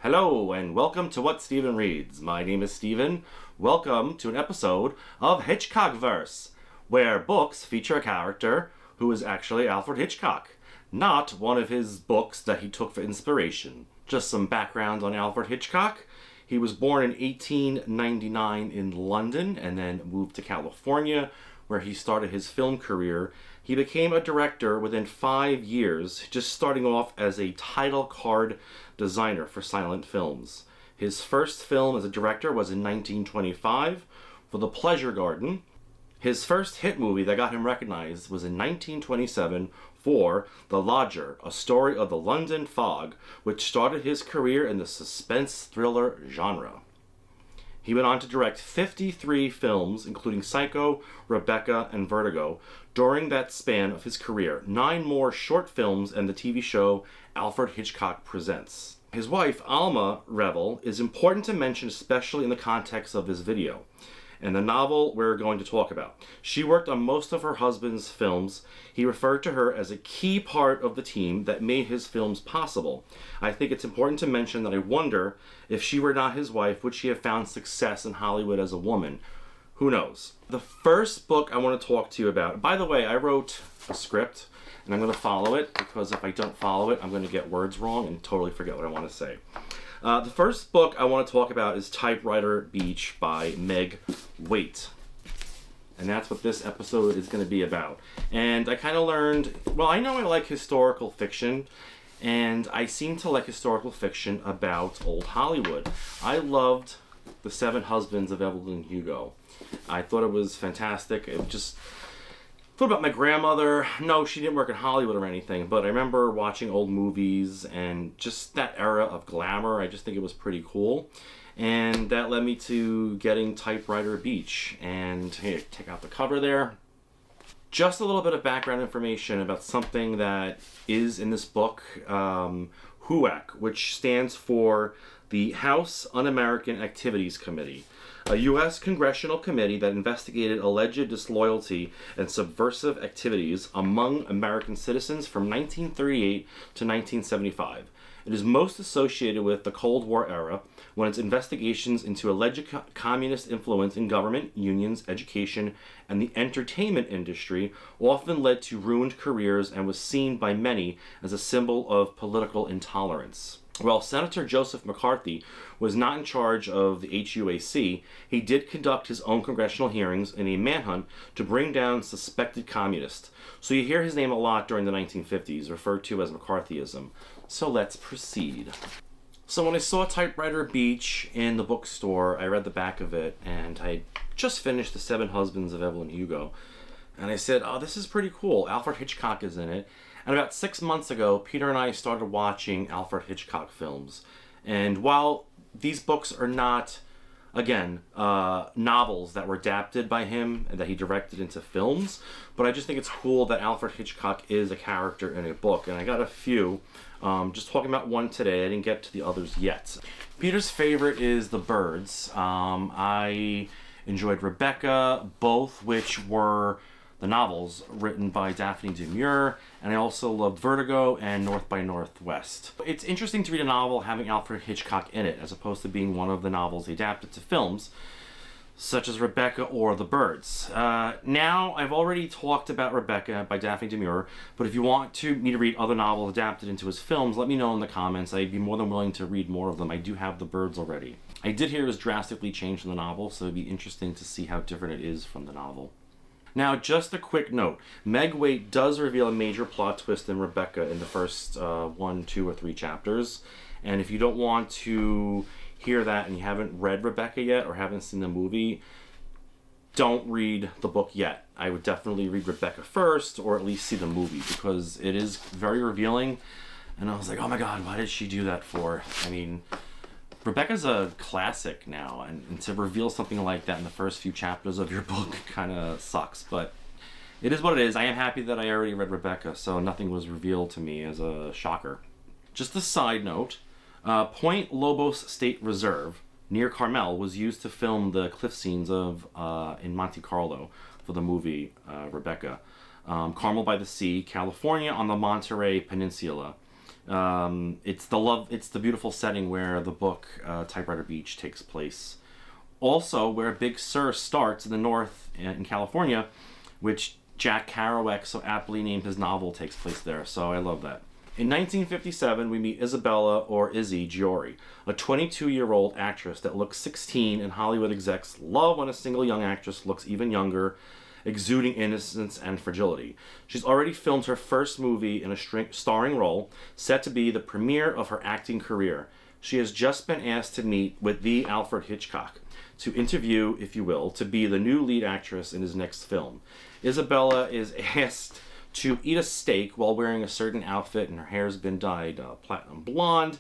Hello and welcome to What Steven Reads. My name is Steven. Welcome to an episode of Hitchcock-verse, where books feature a character who is actually Alfred Hitchcock, not one of his books that he took for inspiration. Just some background on Alfred Hitchcock. He was born in 1899 in London and then moved to California, where he started his film career. He became a director within 5 years, just starting off as a title card designer for silent films. His first film as a director was in 1925 for The Pleasure Garden. His first hit movie that got him recognized was in 1927 for The Lodger, a story of the London fog, which started his career in the suspense thriller genre. He went on to direct 53 films, including Psycho, Rebecca, and Vertigo, during that span of his career. 9 more short films and the TV show Alfred Hitchcock Presents. His wife, Alma Revel, is important to mention, especially in the context of this video and the novel we're going to talk about. She worked on most of her husband's films. He referred to her as a key part of the team that made his films possible. I think it's important to mention that I wonder if she were not his wife, would she have found success in Hollywood as a woman? Who knows? The first book I want to talk to you about, by the way, I wrote a script and I'm going to follow it, because if I don't follow it, I'm going to get words wrong and totally forget what I want to say. The first book I want to talk about is Typewriter Beach by Meg Waite. And that's what this episode is going to be about. And I kind of learned, well, I know I like historical fiction, and I seem to like historical fiction about old Hollywood. I loved The Seven Husbands of Evelyn Hugo. I thought it was fantastic. It just thought about my grandmother. No, she didn't work in Hollywood or anything, but I remember watching old movies and just that era of glamour. I just think it was pretty cool. And that led me to getting Typewriter Beach. And here, take out the cover there. Just a little bit of background information about something that is in this book, HUAC, which stands for the House Un-American Activities Committee, a U.S. congressional committee that investigated alleged disloyalty and subversive activities among American citizens from 1938 to 1975. It is most associated with the Cold War era, when its investigations into alleged communist influence in government, unions, education, and the entertainment industry often led to ruined careers and was seen by many as a symbol of political intolerance. While Senator Joseph McCarthy was not in charge of the HUAC, he did conduct his own congressional hearings in a manhunt to bring down suspected communists. So you hear his name a lot during the 1950s, referred to as McCarthyism. So let's proceed. So when I saw Typewriter Beach in the bookstore, I read the back of it, and I just finished The Seven Husbands of Evelyn Hugo. And I said, oh, this is pretty cool. Alfred Hitchcock is in it. And about 6 months ago, Peter and I started watching Alfred Hitchcock films. And while these books are not, again, novels that were adapted by him and that he directed into films, but I just think it's cool that Alfred Hitchcock is a character in a book. And I got a few. Just talking about one today. I didn't get to the others yet. Peter's favorite is The Birds. I enjoyed Rebecca, both which were the novels written by Daphne du Maurier, and I also loved Vertigo and North by Northwest. It's interesting to read a novel having Alfred Hitchcock in it, as opposed to being one of the novels adapted to films, such as Rebecca or The Birds. Now, I've already talked about Rebecca by Daphne du Maurier, but if you want me to read other novels adapted into his films, let me know in the comments. I'd be more than willing to read more of them. I do have The Birds already. I did hear it was drastically changed in the novel, so it'd be interesting to see how different it is from the novel. Now, just a quick note. Meg Waite does reveal a major plot twist in Rebecca in the first 1, 2, or 3 chapters. And if you don't want to hear that and you haven't read Rebecca yet or haven't seen the movie, don't read the book yet. I would definitely read Rebecca first, or at least see the movie, because it is very revealing. And I was like, oh my god, why did she do that for? I mean, Rebecca's a classic now, and to reveal something like that in the first few chapters of your book kind of sucks, but it is what it is. I am happy that I already read Rebecca, so nothing was revealed to me as a shocker. Just a side note, Point Lobos State Reserve near Carmel was used to film the cliff scenes of in Monte Carlo for the movie Rebecca. Carmel by the Sea, California on the Monterey Peninsula. It's the beautiful setting where the book Typewriter Beach takes place. Also, where Big Sur starts in the north in California, which Jack Kerouac so aptly named his novel takes place there. So I love that. In 1957, we meet Isabella, or Izzy, Giori, a 22-year-old actress that looks 16, and Hollywood execs love when a single young actress looks even younger, exuding innocence and fragility. She's already filmed her first movie in a starring role, set to be the premiere of her acting career. She has just been asked to meet with the Alfred Hitchcock, to interview, if you will, to be the new lead actress in his next film. Isabella is asked to eat a steak while wearing a certain outfit, and her hair's been dyed platinum blonde,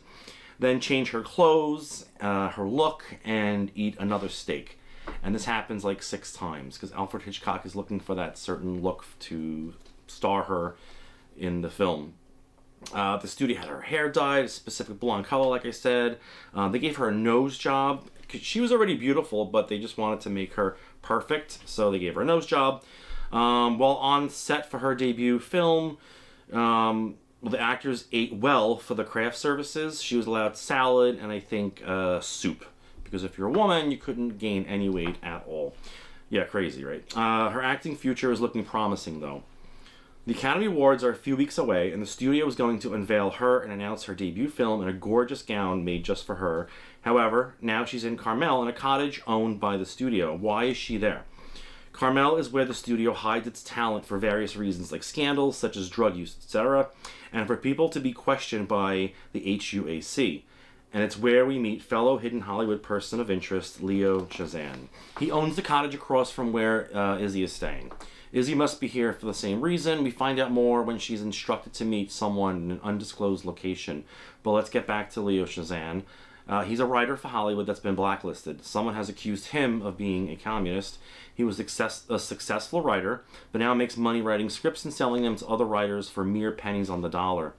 then change her clothes, her look, and eat another steak. And this happens like 6 times, because Alfred Hitchcock is looking for that certain look to star her in the film. The studio had her hair dyed a specific blonde color, like I said. They gave her a nose job. She was already beautiful, but they just wanted to make her perfect, so they gave her a nose job. While on set for her debut film, the actors ate well for the craft services. She was allowed salad and I think soup. Because if you're a woman, you couldn't gain any weight at all. Yeah, crazy, right? Her acting future is looking promising, though. The Academy Awards are a few weeks away, and the studio is going to unveil her and announce her debut film in a gorgeous gown made just for her. However, now she's in Carmel in a cottage owned by the studio. Why is she there? Carmel is where the studio hides its talent for various reasons, like scandals such as drug use, etc., and for people to be questioned by the HUAC. And it's where we meet fellow hidden Hollywood person of interest, Leo Chazan. He owns the cottage across from where Izzy is staying. Izzy must be here for the same reason. We find out more when she's instructed to meet someone in an undisclosed location. But let's get back to Leo Chazan. He's a writer for Hollywood that's been blacklisted. Someone has accused him of being a communist. He was a successful writer, but now makes money writing scripts and selling them to other writers for mere pennies on the dollar.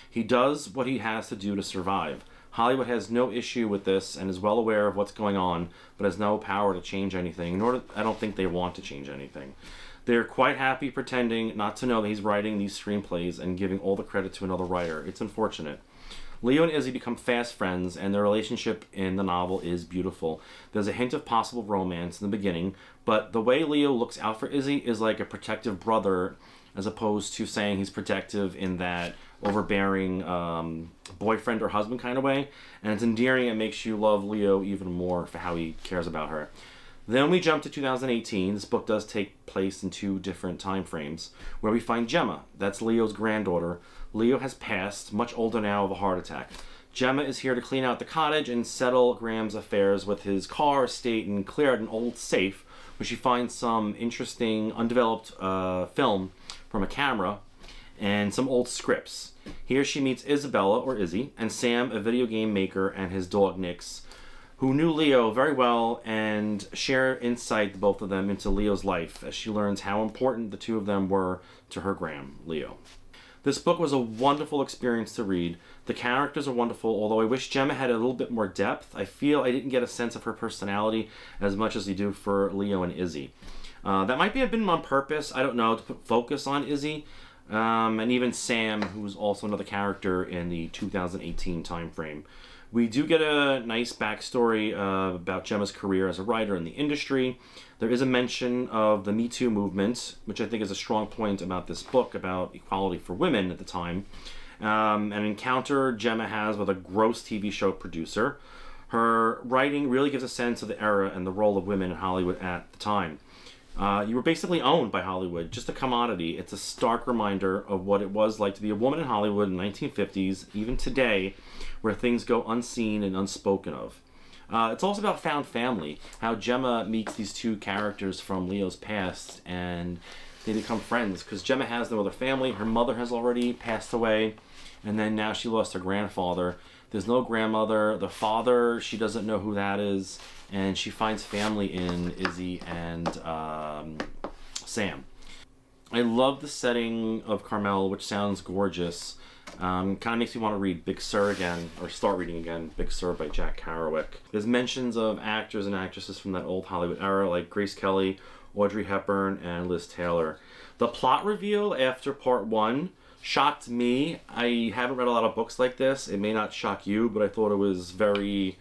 He does what he has to do to survive. Hollywood has no issue with this and is well aware of what's going on, but has no power to change anything, nor I don't think they want to change anything. They're quite happy pretending not to know that he's writing these screenplays and giving all the credit to another writer. It's unfortunate. Leo and Izzy become fast friends, and their relationship in the novel is beautiful. There's a hint of possible romance in the beginning, but the way Leo looks out for Izzy is like a protective brother, as opposed to saying he's protective in that overbearing boyfriend or husband kind of way. And it's endearing and makes you love Leo even more for how he cares about her. Then we jump to 2018. This book does take place in 2 different time frames, where we find Gemma. That's Leo's granddaughter. Leo has passed, much older now, of a heart attack. Gemma is here to clean out the cottage and settle Graham's affairs with his car, estate, and clear out an old safe, where she finds some interesting, undeveloped film from a camera and some old scripts. Here she meets Isabella, or Izzy, and Sam, a video game maker, and his dog, Nix, who knew Leo very well and share insight, both of them, into Leo's life as she learns how important the two of them were to her Graham, Leo. This book was a wonderful experience to read. The characters are wonderful, although I wish Gemma had a little bit more depth. I feel I didn't get a sense of her personality as much as you do for Leo and Izzy. That might have been on purpose, I don't know, to put focus on Izzy. And even Sam, who's also another character in the 2018 time frame. We do get a nice backstory about Gemma's career as a writer in the industry. There is a mention of the Me Too movement, which I think is a strong point about this book, about equality for women at the time. An encounter Gemma has with a gross TV show producer. Her writing really gives a sense of the era and the role of women in Hollywood at the time. You were basically owned by Hollywood, just a commodity. It's a stark reminder of what it was like to be a woman in Hollywood in the 1950s, even today, where things go unseen and unspoken of. It's also about found family, how Gemma meets these 2 characters from Leo's past, and they become friends, because Gemma has no other family. Her mother has already passed away, and then now she lost her grandfather. There's no grandmother. The father, she doesn't know who that is, and she finds family in Izzy and Sam. I love the setting of Carmel, which sounds gorgeous. Kind of makes me want to read Big Sur again, or start reading again, Big Sur by Jack Kerouac. There's mentions of actors and actresses from that old Hollywood era, like Grace Kelly, Audrey Hepburn, and Liz Taylor. The plot reveal after part 1 shocked me. I haven't read a lot of books like this. It may not shock you, but I thought it was very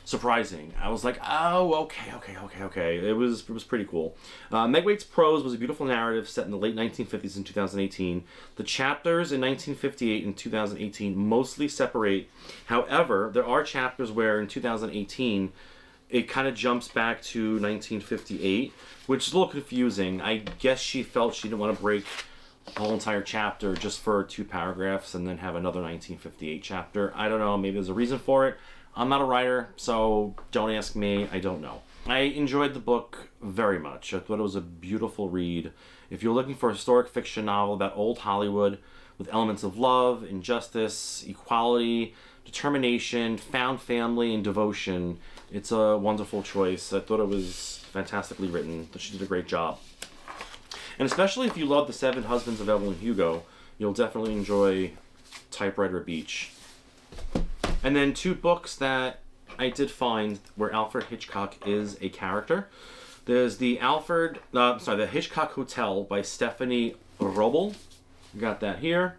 surprising. I was like, oh, okay. It was pretty cool. Meg Waite's prose was a beautiful narrative set in the late 1950s and 2018. The chapters in 1958 and 2018 mostly separate. However, there are chapters where in 2018 it kind of jumps back to 1958, which is a little confusing. I guess she felt she didn't want to break the whole entire chapter just for 2 paragraphs and then have another 1958 chapter. I don't know, maybe there's a reason for it. I'm not a writer, so don't ask me, I don't know. I enjoyed the book very much. I thought it was a beautiful read. If you're looking for a historic fiction novel about old Hollywood with elements of love, injustice, equality, determination, found family, and devotion, it's a wonderful choice. I thought it was fantastically written. She did a great job. And especially if you love The 7 Husbands of Evelyn Hugo, you'll definitely enjoy Typewriter Beach. And then 2 books that I did find where Alfred Hitchcock is a character. There's the Hitchcock Hotel by Stephanie Robel. You got that here.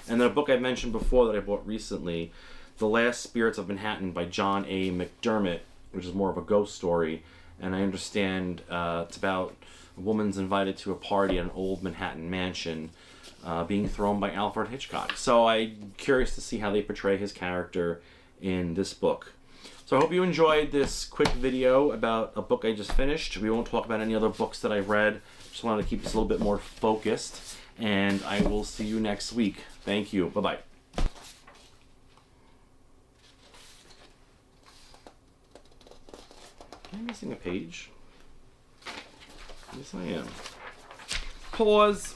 And then a book I mentioned before that I bought recently, The Last Spirits of Manhattan by John A. McDermott, which is more of a ghost story. And I understand it's about a woman's invited to a party at an old Manhattan mansion being thrown by Alfred Hitchcock. So I'm curious to see how they portray his character in this book. So I hope you enjoyed this quick video about a book I just finished. We won't talk about any other books that I've read. Just wanted to keep this a little bit more focused. And I will see you next week. Thank you. Bye-bye. Am I missing a page? Yes, I am. Pause.